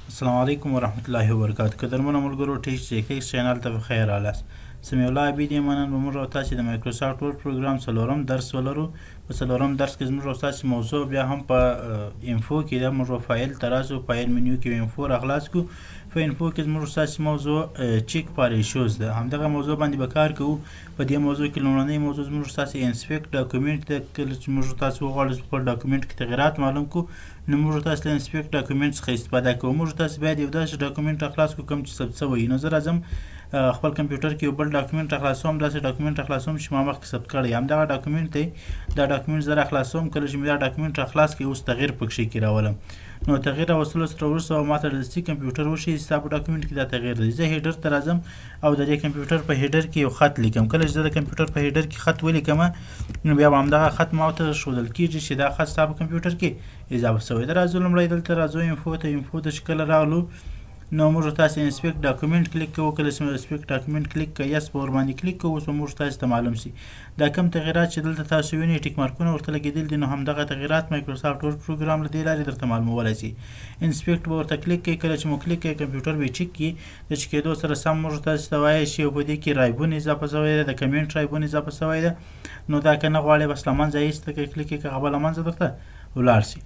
السلام علیکم ورحمت الله وبرکاتو. قدرمنو ملګرو ټیکس چینل ته بخیر راغلاست. سمیع الله عبید یم. نن به موږ او تاسې د مایکروسافټ ورډ پروګرام څلورم درس ولرو. په څلورم درس کې زموږ او تاسې موضوع بیا هم په انفو کې ده. موږ فایل ته راسو، فایل منیو کې انفو راخلاص کړو. په انفو کې زموږ او تاسې موضوع چیک فار ایشوز ده. همدغه موضوع باندې به کار کوو. په دې موضوع کې لومړنی موضوع زموږ او تاسې انسپیکټ ډاکومنټ ده. کله چې موږ او تاسې وغواړو خپل ډاکومنټ کې تغیرات معلوم کړو، نو موږ تاسو له انسپیکټ ډاکومنټ څخه استفاده کوو. موږ تاسو باید یو داسې ډاکومنټ راخلاص کړو کوم چې ثبت شوی. نو زه راځم خپل کمپیوټر کې یو بل ډاکومنټ راخلاصوم. داسې ډاکومنټ راخلاصوم چې ما مخکې ثبت کړی همدغه ډاکومنټ دی. دا ډاکومنټ زه راخلاصوم. کله چې مې دا ډاکومنټ راخلاص کړي، اوس تغییر پکښې کې راولم. نو تغییر راوستلو سره وروسته ماته داسې کمپیوټر وښیي چې ستا په ډاکومنټ کې دا تغییر دی. زه هیډر ته راځم او د دې کمپیوټر په هیډر کې یو خط لیکم. کله چې زه د کمپیوټر په هیډر کې خط ولیکم، نو بیا به همدغه خط ما ته ښودل کېږي چې دا خط ستا په کمپیوټر کې اضافه شوی دی. راځو لومړی دلته راځو انفو ته. انفو ته چې کله راغلو، نو موږ تاسې انسپیکټ ډاکومنټ کلیک کوو. کله چې انسپیکټ ډاکومنټ کلیک کوو، یس په ورباندې کلیک کوو، اوس به موږ تاسې ته معلوم شي دا کوم تغیرات چې دلته تاسو وینئ ټیک مارکونه ورته لګېدلي دي. نو همدغه تغیرات مایکروسافټ ورډ پروګرام له دې لارې درته معلومولی شي. انسپیکټ به ورته کلیک کوئ. کله چې مو کلیک کوئ، کمپیوټر به یې چیک کړي. د چیک کېدو سره سم موږ تاسې ته وایي چې په دې کې رایبون اضافه شوی دی، د کمنټ رایبون اضافه شوی دی. نو دا که نه غواړئ بس له منځه یې ایسته کړئ، کلیک یې کړئ، هغه به له منځه درته ولاړ شي.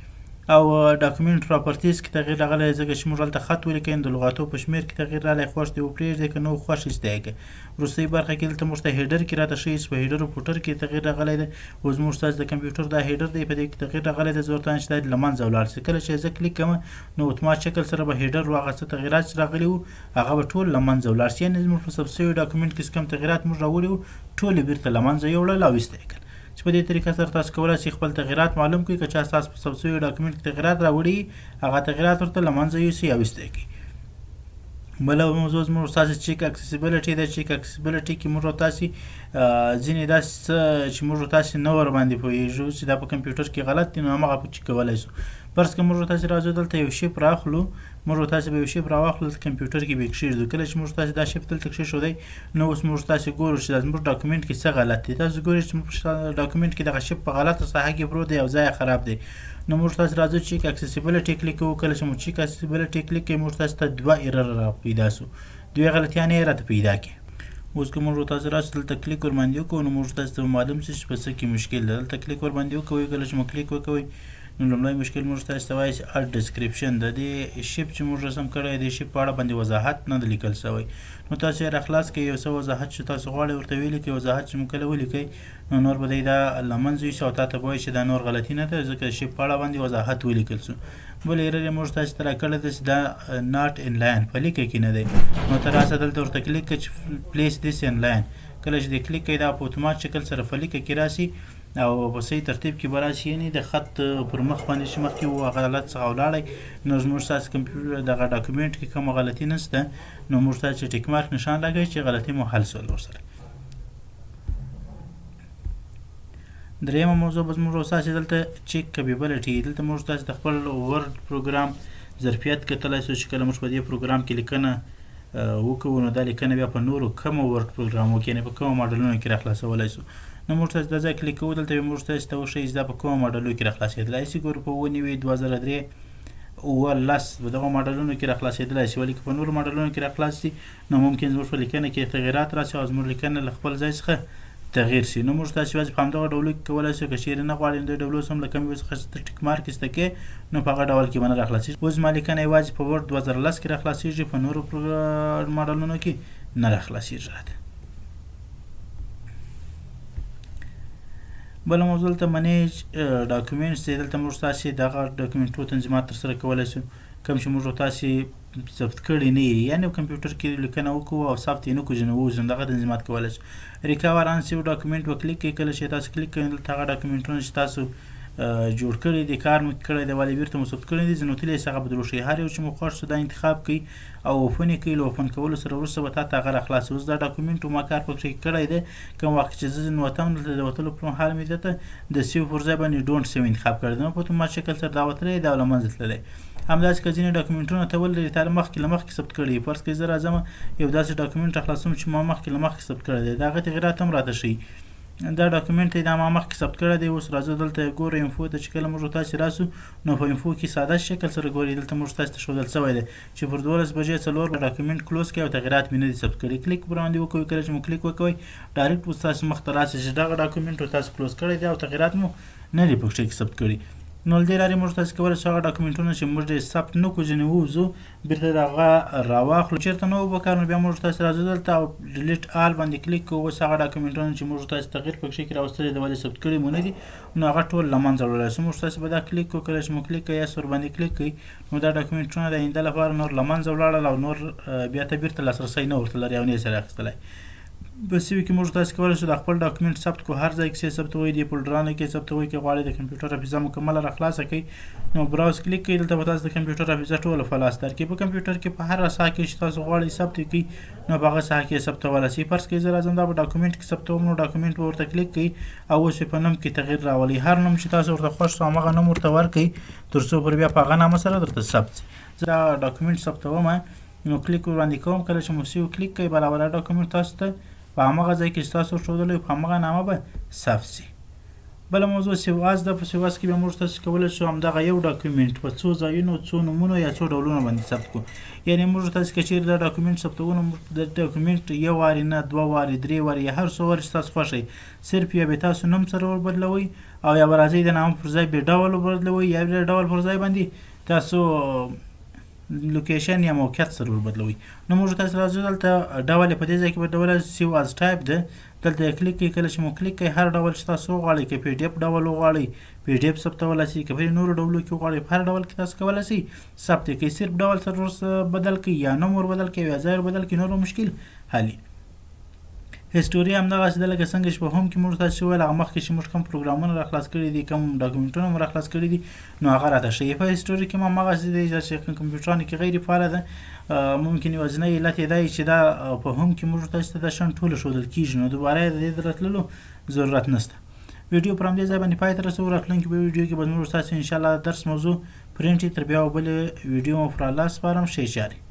او ډاکومنټ پراپرټیز کې تغییر راغلی، ځکه چې موږ هلته خط ولیکئ. د لغاتو په شمېر کې تغییر راغلی، خوښ دی وپرېږدئ، که نه خوښ ایسته یې کړئ. وروستۍ برخه کې دلته موږ ته هیډر کې راته ښیي چې په هیډر او فوټر کې تغییر راغلی دی. اوس موږ ستاسو د کمپیوټر دا هیډر دی، په دې کې تغییر راغلی دی. زه ورته وایم چې دا دې له منځه ولاړ شي. کله چې زه کلیک کوم، نو اتومات شکل سره به هیډر او هغه څه تغیرات چې راغلي وو هغه به ټول له منځه ولاړ شي. یعنې زموږ په ثبت شوي ډاکومنټ کې چې کوم تغیرات موږ راوړي وو، ټول یې بېرته له منځه یوړل او ایسته یې کړل. چې په دې طریقه سره تاسو کولی شئ خپل تغیرات معلوم کړئ. که چا ستاسو په ثبت شوي ډاکومنټ کې تغیرات راوړي، هغه تغیرات ورته له منځه یوسئ او ایسته یې کړئ. بله موضوع زموږ ستاسې چیک اکسیسیبلیټي ده. چیک اکسیسیبلیټي کې موږ تاسې ځینې داسې څه چې موږ تاسې نه ورباندې پوهېږو چې دا په کمپیوټر کې غلط دي، نو همغه په چیک کولی شو. فرض که موږ تاسې راځو دلته یو شیپ راخلو، موږ تاسې به یو شیپ راواخلو، دلته کمپیوټر کې به یې کښېږدو. کله چې موږ تاسې دا شیپ دلته کښېښودی، نو اوس موږ تاسې ګورو چې دا زموږ ډاکومنټ کې څه غلط دي. تاسو ګورئ چې زموږ په ډاکومنټ کې دغه شیپ په غلطه ساحه کې پروت دی او ځای یې خراب دی. نو موږ تاسې راځو چیک اکسیسیبلیټي کلیک کوو. کله چې مو چیک اکسیسیبلیټي کلیک کوئ، موږ تاسې ته دوه ایرر را پیدا شو، دوې غلطیانې یې راته پیدا کړې. اوس که موږ تاسې راشو دلته کلیک ورباندې وکړو، نو موږ تاسې ته معلوم شي چې په څه کې مشکل ده. دلته کلیک ورباندې وکوئ. کله چې مو کلیک وکوئ، نو لومړی مشکل موږ تاسې ته وایي چې اډ ډسکریپشن د دې شیپ چې موږ رسم کړی دی، شیپ په اړه باندې وضاحت نه ده لیکل شوی. نو تاسو یې راخلاص کړئ. یو څه وضاحت چې تاسو غواړئ ورته ولیکئ. وضاحت چې مو کله ولیکئ، نو نور به دی دا له منځه یوسي او تا ته به وایي چې دا نور غلطي نه ده، ځکه شیپ په اړه باندې وضاحت ولیکل شو. بل ایرر یې موږ تاسو ته راکړی ده چې دا ناټ ان لاین په لیکه کې نه دی. نو ته راسه دلته ورته کلیک کړه چې پلیس دیس ان لاین. کله چې دې کلیک کړئ، دا په اتومات شکل سره په لیکه کې راشي او په صحیح ترتیب کې به راشي. یعنې د خط پر مخ باندې چې مخکې وو هغه غلط څخه ولاړی. نو زموږ ستاسې کمپیوټر دغه ډاکومنټ کې کومه غلطي نشته، نو موږ ستاسې ټیک مارک نشان لګوئ چې غلطي مو حل شول ورسره. درېیمه موضوع به زموږ ستاسې دلته چیک کیپیبلیټي. دلته موږ ستاسې د خپل ورډ پروګرام ظرفیت کتلی شو چې کله موږ په دې پروګرام کې لیکنه وکوو، نو دا لیکنه بیا په نورو کومو ورډ پروګرامو کې، یعنې په کومو ماډلونو کې راخلاصولی شو. نو موږ تاسې دا ځای کلیک کوو. دلته به موږ تاسې ته وښیي چې دا په کومو ماډلو کې راخلاصېدلی شي. ګورو په 19 2003 10 په دغو ماډلونو کې راخلاصېدلی شي. ولې که په نورو ماډلونو کې راخلاص شي، نو ممکن زموږ په لیکنه کې تغیرات راشي او زموږ لیکنه له خپل ځای څخه تغییر شي. نو موږ تاسې یوازې په همدغه ډولو کې کولی شو. که چېرې نه غواړئ نو دې ډولو سم له کوم یو څخه چې ته ټیک مارک ایسته کړې، نو په هغه ډول کې به نه راخلاصېږي. اوس زما لیکنه یوازې په ورډ 2010 کې راخلاصېږي، په نورو ماډلونو کې نه راخلاصېږي راته. بله موضوع دلته منیج ډاکومنټس دی. دلته موږ تاسې دغه ډاکومنټو تنظیمات ترسره کولی شو کوم چې موږ تاسې ثبت کړي نه یي، یعنې کمپیوټر کې لیکنه وکړو او ثبت یې نه کړو، ځینې ووځو، نو دغه تنظیمات کولی شو. ریکاور ان سیو ډاکومنټ به کلیک کړئ. کله چې تاسو کلیک کړئ، دلته هغه ډاکومنټونه چې تاسو جوړ کړي دي، کار مو کړی دی، ولې بیرته مو ثبت کړي دي، ځینې تللی هغه بدلو ښیي. هر یو چې مو خوښ شو دا انتخاب کړئ او اوپن یې کړئ. له اوپن کولو سره وروسته به تا ته هغه راخلاص. اوس دا ډاکومنټ ما کار پکې کړی دی. کوم وخت چې زه ځینې وتم، دلته د وتلو پر مهال مې دلته د سیو پر ځای باندې ډونټ سیو انتخاب کړی دی. نو په اتومات شکل سره دا وتلی دی او له منځه تللی. همداسې که ځینې ډاکومنټونه ته ولرئ تا له مخکې ثبت کړي. فرض کړئ زه راځم یو داسې ډاکومنټ راخلاصوم چې ما مخکې له مخکې ثبت کړی دی، د هغه تغیرات هم راته ښیي. دا ډاکومنټ دی دا ما مخکې ثبت کړی دی. اوس راځو دلته ګورو انفو ته چې کله موږ تاسې راسو نو په انفو کې ساده شکل سره ګورئ دلته موږ تاسې ته ښودل شوی دی چې پر 12 بجې 4 ډاکومنټ کلوز کړئ او تغیرات مې نه دي ثبت کړي. کلیک پر باندې وکوئ. کله چې مو کلیک وکوئ ډایرکټ به ستاسو مخ ته راسي چې دغه ډاکومنټ تاسو کلوز کړی دی او تغیرات مو نه دي پکې کې ثبت کړي. نو له دې لارې موږ تاسو کولی شو هغه ډاکومنټونه چې موږ یې ثبت نه کړو ځینې ووځو بیرته د هغه راواخلو. چېرته نه وو پکار نو بیا موږ تاسو راځو دلته او ډیلیټ آل باندې کلیک کوو. اوس هغه ډاکومنټونه چې موږ تاسو تغییر پکې کې راوستلي دي ولې ثبت کړي مو نه دي نو هغه ټول له منځه وړلی سو. موږ تاسو به دا کلیک کوو. کله چې مو کلیک کوئ یا ورباندې کلیک کوئ نو دا ډاکومنټونه د آینده لپاره نور له منځه ولاړل او نور بیا ته بیرته لاسرسی نه ورته لري او نه یې سره اخیستلی. بس یوه کې موږ تاسو کولی شو د خپل ډاکومنټ ثبت کړو. هر ځای کې ثبتوئ دې فولډرانو کې ثبتوئ که غواړئ د کمپیوټر حافظه مکمله را خلاصه کړئ نو براوز کلیک کړئ. دلته به تاسو د کمپیوټر حافظه ټوله فلاس درکړي. په کمپیوټر کې په هر ساحه کې چې تاسو غواړئ ثبت کړئ نو په هغه ساحه کې ثبتولی شئ. فرض کړئ زه راځم دا په ډاکومنټ کې ثبتوم نو ډاکومنټ به ورته کلیک کړئ او اوس په نوم کې تغییر راولئ. هر نوم چې تاسو ورته خوښ شو همغه نوم ورته ورکړئ تر څو پر بیا په هغه نامه سره درته ثبت شي. زه دا ډاکومنټ ثبتوم نو کلیک ورباندې کوم. کله چې مو سیو کلیک کوئ برابر ډاکومنټ تاسو ته په همغه ځای کې چې تاسو ښودلی په همغه نامه به ثبت شي. بله موضوع سیواز ده. په سیواز کې بیا موږ تاسو کولی شو همدغه یو ډاکومنټ په څو ځایونو څو نومونو یا څو ډولونو باندې ثبت کړو. یعنې موږ تاسو که چېرې دا ډاکومنټ ثبتوو نو موږ د ډاکومنټ یو وارې نه 2 وارې 3 وارې یا هر څو وارې چې تاسو خوښوئ صرف یا به تاسو نوم سره وربدلوئ او یا به راځئ د نامه پر ځای بې ډول وبدلوئ یا بې ډول پر ځای باندې تاسو لوکیشن یا موقعیت سره وربدلوئ. نو موږ تاسو راځو دلته ډول یې په دې ځای کې بدلولی سیو از ټایپ ده. دلته یې کلیک کوئ. کله چې مو کلیک کوئ هر ډول چې تاسو وغواړئ که پی ډي اف ډول وغواړئ پی ډي اف ثبتولی شئ که په نورو ډولو کې وغواړئ په هر ډول کې تاسو کولی شئ ثبت یې کړئ. صرف ډول سره بدل کړئ یا نوم ور بدل کړئ یا ځای ور بدل کړئ نور مشکل حل. هسټوري همدغسې ده لکه څنګه چې په هوم کې موږ تاسو وویل هغه مخکې چې موږ کوم پروګرامونه را خلاص کړي دي کوم ډاکومنټونه مو را خلاص کړي دي نو هغه راته ښیي. په هسټوري کې هم همغسې دی چې کمپیوټرانو کې غیر فعاله ده. ممکن یوازینی علت یې دا وي چې دا په هوم کې موږ تاسو ته دا شیان ټوله ښودل کېږي نو دوباره یې د دې د راتللو ضرورت نشته. ویډیو پر همدې ځای باندې پای ته رسوو. راتلونکي په ویډیو کې به موږ تاسو انشاءالله درس موضوع پرینټ تر بیا بلې ویډیو مو پر الله سپارم. ښې چارې.